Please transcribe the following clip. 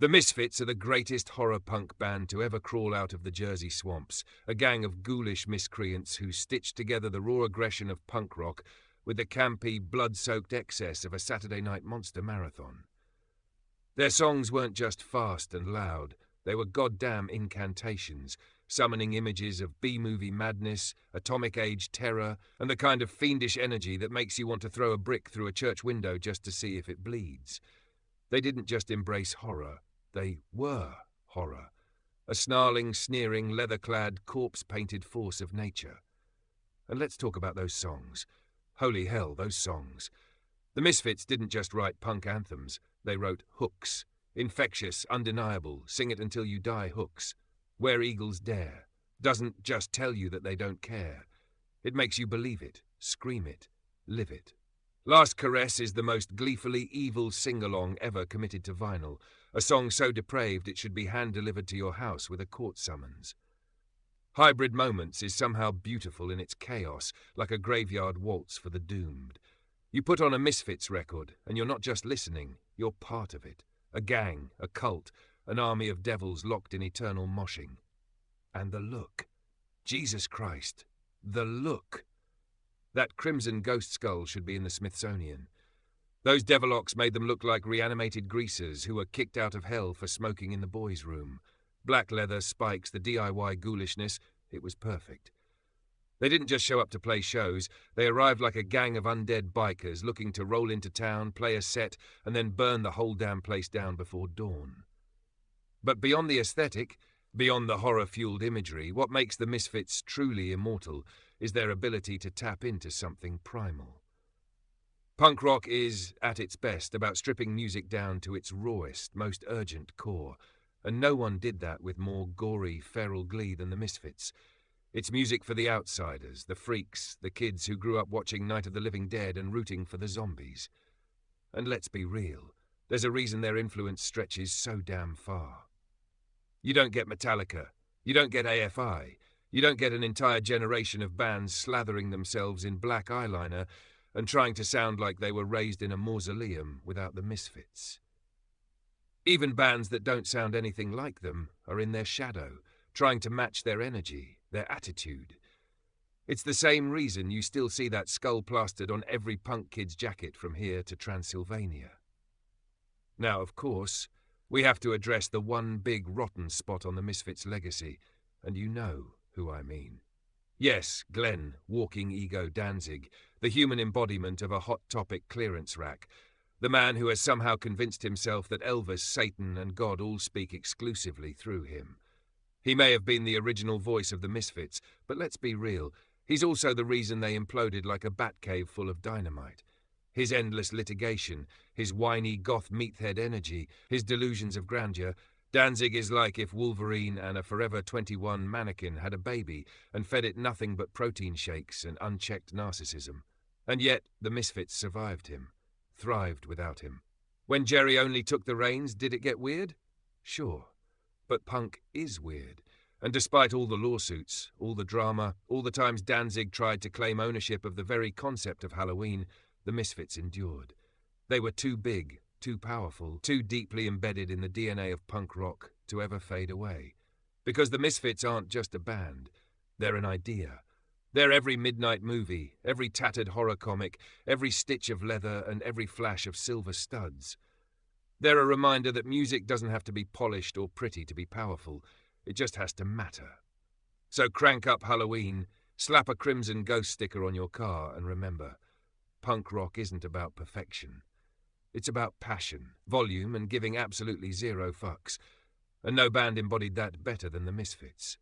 The Misfits are the greatest horror punk band to ever crawl out of the Jersey swamps, a gang of ghoulish miscreants who stitched together the raw aggression of punk rock with the campy, blood-soaked excess of a Saturday night monster marathon. Their songs weren't just fast and loud, they were goddamn incantations, summoning images of B-movie madness, atomic age terror, and the kind of fiendish energy that makes you want to throw a brick through a church window just to see if it bleeds. They didn't just embrace horror, they were horror, a snarling, sneering, leather-clad, corpse-painted force of nature. And let's talk about those songs. Holy hell, those songs. The Misfits didn't just write punk anthems, they wrote hooks. Infectious, undeniable, sing it until you die hooks. Where Eagles Dare doesn't just tell you that they don't care. It makes you believe it, scream it, live it. Last Caress is the most gleefully evil sing-along ever committed to vinyl, a song so depraved it should be hand-delivered to your house with a court summons. Hybrid Moments is somehow beautiful in its chaos, like a graveyard waltz for the doomed. You put on a Misfits record, and you're not just listening, you're part of it. A gang, a cult, an army of devils locked in eternal moshing. And the look. Jesus Christ, the look. That crimson ghost skull should be in the Smithsonian. Those devilocks made them look like reanimated greasers who were kicked out of hell for smoking in the boys' room. Black leather, spikes, the DIY ghoulishness, it was perfect. They didn't just show up to play shows, they arrived like a gang of undead bikers looking to roll into town, play a set, and then burn the whole damn place down before dawn. But beyond the aesthetic, beyond the horror-fueled imagery, what makes the Misfits truly immortal is their ability to tap into something primal. Punk rock is, at its best, about stripping music down to its rawest, most urgent core, and no one did that with more gory, feral glee than the Misfits. It's music for the outsiders, the freaks, the kids who grew up watching Night of the Living Dead and rooting for the zombies. And let's be real, there's a reason their influence stretches so damn far. You don't get Metallica, you don't get AFI, you don't get an entire generation of bands slathering themselves in black eyeliner and trying to sound like they were raised in a mausoleum without the Misfits. Even bands that don't sound anything like them are in their shadow, trying to match their energy, their attitude. It's the same reason you still see that skull plastered on every punk kid's jacket from here to Transylvania. Now, of course, we have to address the one big rotten spot on the Misfits' legacy, and you know who I mean. Yes, Glenn, walking ego Danzig, the human embodiment of a hot topic clearance rack, the man who has somehow convinced himself that Elvis, Satan, and God all speak exclusively through him. He may have been the original voice of the Misfits, but let's be real, he's also the reason they imploded like a bat cave full of dynamite. His endless litigation, his whiny goth meathead energy, his delusions of grandeur. Danzig is like if Wolverine and a Forever 21 mannequin had a baby and fed it nothing but protein shakes and unchecked narcissism. And yet the Misfits survived him, thrived without him. When Jerry only took the reins, did it get weird? Sure. But punk is weird. And despite all the lawsuits, all the drama, all the times Danzig tried to claim ownership of the very concept of Halloween, the Misfits endured. They were too big, too powerful, too deeply embedded in the DNA of punk rock to ever fade away. Because the Misfits aren't just a band, they're an idea. They're every midnight movie, every tattered horror comic, every stitch of leather and every flash of silver studs. They're a reminder that music doesn't have to be polished or pretty to be powerful, it just has to matter. So crank up Halloween, slap a crimson ghost sticker on your car, and remember, punk rock isn't about perfection. It's about passion, volume, and giving absolutely zero fucks. And no band embodied that better than the Misfits.